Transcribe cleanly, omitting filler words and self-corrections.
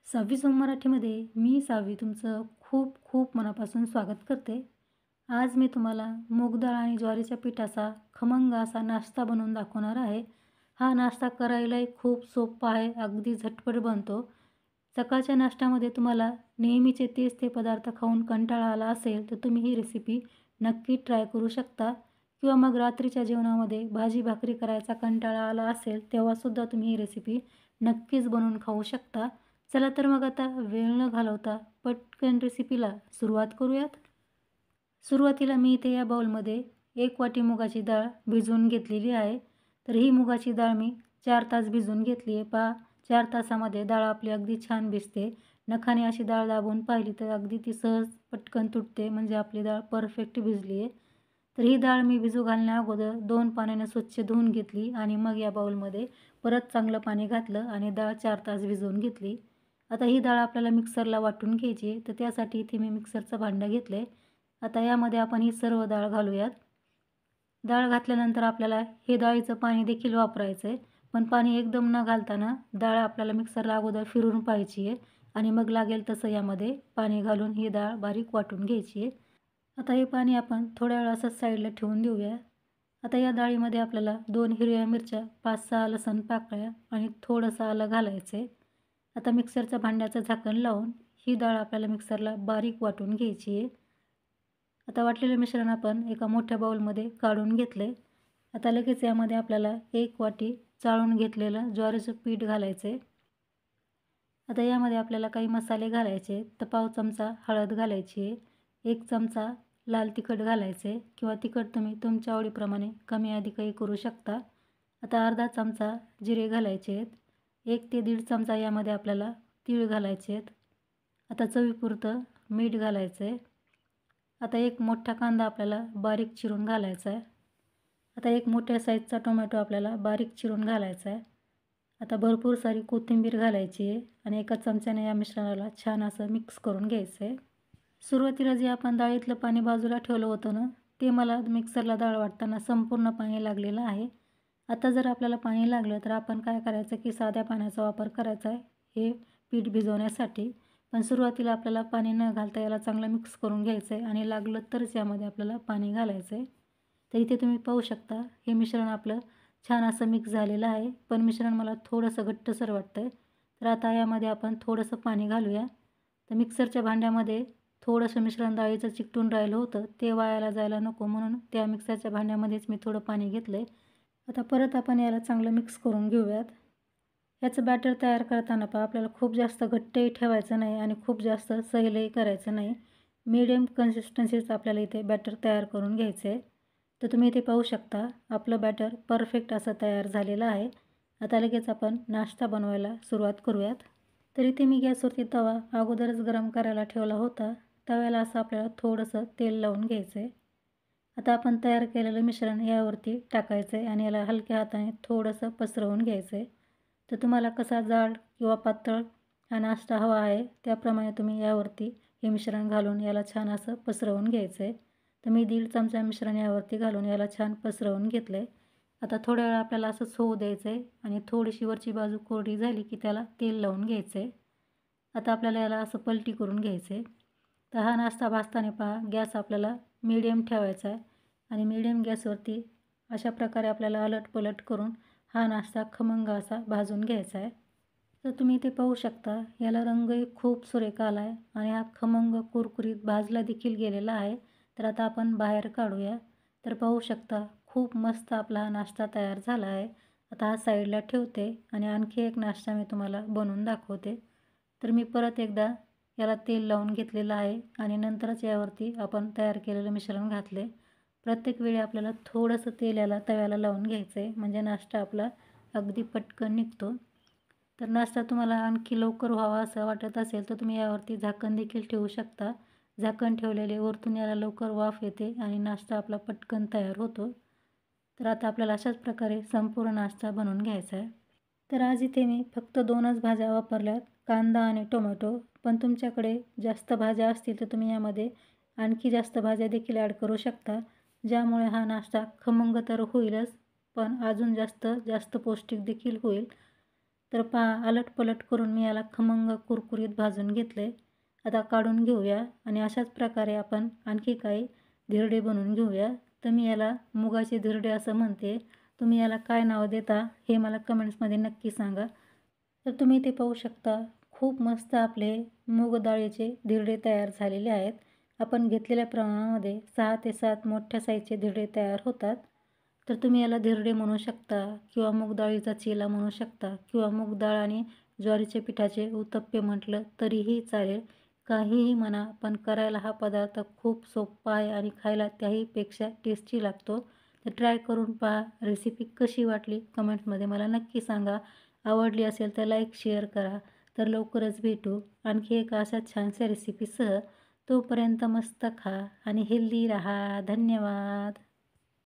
सहावी सोम मराठीमध्ये मी सावी तुमचं खूप खूप मनापासून स्वागत करते. आज मी तुम्हाला मूग डाळ आणि ज्वारीच्या पिठाचा खमंग असा नाश्ता बनवून दाखवणार आहे. हा नाश्ता करायलाही खूप सोपा आहे, अगदी झटपट बनतो. सकाळच्या नाश्त्यामध्ये तुम्हाला नेहमीचे तेच ते पदार्थ खाऊन कंटाळा आला असेल तर तुम्ही ही रेसिपी नक्की ट्राय करू शकता. किंवा मग रात्रीच्या जेवणामध्ये भाजी भाकरी करायचा कंटाळा आला असेल तेव्हासुद्धा तुम्ही ही रेसिपी नक्कीच बनवून खाऊ शकता. चला तर मग आता वेळ न घालवता पटकन रेसिपीला सुरुवात करूयात. सुरुवातीला मी इथे या बाउलमध्ये 1 वाटी मुगाची डाळ भिजवून घेतलेली आहे. तर ही मुगाची डाळ मी 4 तास भिजवून घेतली आहे. पहा 4 तासामध्ये डाळ आपली अगदी छान भिजते. नखाने अशी डाळ दाबून पाहिली तर अगदी ती सहज पटकन तुटते, म्हणजे आपली डाळ परफेक्ट भिजली आहे. तर ही डाळ मी भिजू घालण्या अगोदर 2 पाण्याने स्वच्छ धुवून घेतली आणि मग या बाउलमध्ये परत चांगलं पाणी घातलं आणि डाळ 4 तास भिजवून घेतली. आता ही डाळ आपल्याला मिक्सरला वाटून घ्यायची आहे. तर त्यासाठी इथे मी मिक्सरचं भांडं घेतलं आहे. आता यामध्ये आपण ही सर्व डाळ घालूयात. डाळ घातल्यानंतर आपल्याला हे डाळीचं पाणी देखील वापरायचं आहे. पण पाणी एकदम न घालताना डाळ आपल्याला मिक्सरला अगोदर फिरवून पाहायची आहे आणि मग लागेल तसं यामध्ये पाणी घालून ही डाळ बारीक वाटून घ्यायची आहे. आता हे पाणी आपण थोड्या वेळ असं साईडला ठेवून देऊया. आता या डाळीमध्ये आपल्याला 2 हिरव्या मिरच्या, 5-6 लसूण पाकळ्या आणि थोडंसं आलं घालायचं आहे. आता मिक्सरच्या भांड्याचं झाकण लावून ही डाळ आपल्याला मिक्सरला बारीक वाटून घ्यायची आहे. आता वाटलेलं मिश्रण आपण एका मोठ्या बाउलमध्ये काढून घेतलं आहे. आता लगेच यामध्ये आपल्याला 1 वाटी चाळून घेतलेलं ज्वारीचं पीठ घालायचं आहे. आता यामध्ये आपल्याला काही मसाले घालायचे आहेत. तर पाव चमचा हळद घालायची आहे, 1 चमचा लाल तिखट घालायचे किंवा तिखट तुम्ही तुमच्या आवडीप्रमाणे कमी अधिकही करू शकता. आता अर्धा चमचा जिरे घालायचे आहेत, 1 ते 1.5 चमचा यामध्ये आपल्याला तीळ घालायचे आहेत. आता चवीपुरतं मीठ घालायचं आहे. आता एक मोठा कांदा आपल्याला बारीक चिरून घालायचा आहे. आता एक मोठ्या साईजचा टोमॅटो आपल्याला बारीक चिरून घालायचा आहे. आता भरपूर सारी कोथिंबीर घालायची आहे आणि एका चमच्याने या मिश्रणाला छान असं मिक्स करून घ्यायचं आहे. सुरुवातीला जे आपण डाळीतलं पाणी बाजूला ठेवलं होतं ना, ते मला मिक्सरला डाळ वाटताना संपूर्ण पाणी लागलेलं आहे. आता जर आपल्याला पाणी लागलं तर आपण काय करायचं की साध्या पाण्याचा वापर करायचा आहे हे पीठ भिजवण्यासाठी. पण सुरुवातीला आपल्याला पाणी न घालता याला चांगलं मिक्स करून घ्यायचं आहे आणि लागलं तरच यामध्ये आपल्याला पाणी घालायचं आहे. तर इथे तुम्ही पाहू शकता हे मिश्रण आपलं छान असं मिक्स झालेलं आहे. पण मिश्रण मला थोडंसं घट्टसर वाटतं आहे. तर आता यामध्ये आपण थोडंसं पाणी घालूया. तर मिक्सरच्या भांड्यामध्ये थोडंसं मिश्रण डाळीचं चिकटून राहिलं होतं, ते वायाला जायला नको म्हणून त्या मिक्सरच्या भांड्यामध्येच मी थोडं पाणी घेतलं आहे. आता परत आपण याला चांगलं मिक्स करून घेऊयात. याचं बॅटर तयार करताना पहा आपल्याला खूप जास्त घट्टही ठेवायचं नाही आणि खूप जास्त सैलही करायचं नाही. मीडियम कन्सिस्टन्सीचं आपल्याला इथे बॅटर तयार करून घ्यायचं आहे. तर तुम्ही इथे पाहू शकता आपलं बॅटर परफेक्ट असं तयार झालेलं आहे. आता लगेच आपण नाश्ता बनवायला सुरुवात करूयात. तर इथे मी गॅसवरती तवा अगोदरच गरम करायला ठेवला होता. तव्याला असं आपल्याला थोडंसं तेल लावून घ्यायचं आहे. आता आपण तयार केलेलं मिश्रण यावरती टाकायचं आहे आणि याला हलक्या हाताने थोडंसं पसरवून घ्यायचं आहे. तर तुम्हाला कसा जाड किंवा पातळ हा नाश्ता हवा आहे त्याप्रमाणे तुम्ही यावरती हे मिश्रण घालून याला छान असं पसरवून घ्यायचं आहे. तर मी 1.5 चमचा मिश्रण यावरती घालून याला छान पसरवून घेतलं आहे. आता थोड्या वेळ आपल्याला असंच होऊ द्यायचं आहे आणि थोडीशी वरची बाजू कोरडी झाली की त्याला तेल लावून घ्यायचं आहे. आता आपल्याला याला असं पलटी करून घ्यायचं आहे. तर हा नाश्ता भाजताना पहा गॅस आपल्याला मीडियम ठेवायचा आहे आणि मीडियम गॅसवरती अशा प्रकारे आपल्याला अलटपलट करून हा नाश्ता खमंग असा भाजून घ्यायचा आहे. तर तुम्ही इथे पाहू शकता याला रंगही खूप सुरेख आला आहे आणि हा खमंग कुरकुरीत भाजला देखील गेलेला आहे. तर आता आपण बाहेर काढूया. तर पाहू शकता खूप मस्त आपला हा नाश्ता तयार झाला आहे. आता हा साईडला ठेवते आणि आणखी एक नाश्ता मी तुम्हाला बनवून दाखवते. तर मी परत एकदा याला तेल लावून घेतलेलं आहे आणि नंतरच यावरती आपण तयार केलेलं मिश्रण घातले. प्रत्येक वेळी आपल्याला थोडंसं तेल याला तव्याला लावून घ्यायचं आहे, म्हणजे नाश्ता आपला अगदी पटकन निघतो. तर नाश्ता तुम्हाला आणखी लवकर व्हावा असं वाटत असेल तर तुम्ही यावरती झाकण देखील ठेवू शकता. झाकण ठेवलेले वरतून याला लवकर वाफ येते आणि नाश्ता आपला पटकन तयार होतो. तर आता आपल्याला अशाच प्रकारे संपूर्ण नाश्ता बनवून घ्यायचा आहे. तर आज इथे मी फक्त 2च भाज्या वापरल्यात, कांदा आणि टोमॅटो. पण तुमच्याकडे जास्त भाज्या असतील तर तुम्ही यामध्ये आणखी जास्त भाज्या देखील ॲड करू शकता, ज्यामुळे हा नाश्ता खमंग तर होईलच पण अजून जास्त पौष्टिक देखील होईल. तर पहा अलट-पलट करून मी याला खमंग कुरकुरीत भाजून घेतले. आता काढून घेऊया आणि अशाच प्रकारे आपण आणखी काही धिरडे बनवून घेऊया. तर मी याला मुगाचे धिरडे असं म्हणते. तुम्ही याला काय नाव देता हे मला कमेंट्समध्ये नक्की सांगा. तर तुम्ही ते पाहू शकता खूप मस्त आपले मूग डाळीचे धिरडे तयार झालेले आहेत. आपण घेतलेल्या प्रमाणामध्ये 6 ते 7 मोठ्या साईजचे धिरडे तयार होतात. तर तुम्ही याला धिरडे म्हणू शकता किंवा मूग डाळीचा चिला म्हणू शकता किंवा मूग डाळ आणि ज्वारीच्या पिठाचे उत्तप्पे म्हटलं तरीही चालेल. काहीही म्हणा, पण करायला हा पदार्थ खूप सोपा आहे आणि खायला त्याहीपेक्षा टेस्टी लागतो. तर ट्राय करून पहा. रेसिपी कशी वाटली कमेंट्समध्ये मला नक्की सांगा. आवडली असेल तर लाईक, शेअर करा. तर लवकरच भेटू आणखी एका अशा छानशा रेसिपीसह. तोपर्यंत मस्त खा आणि हेल्दी राहा. धन्यवाद.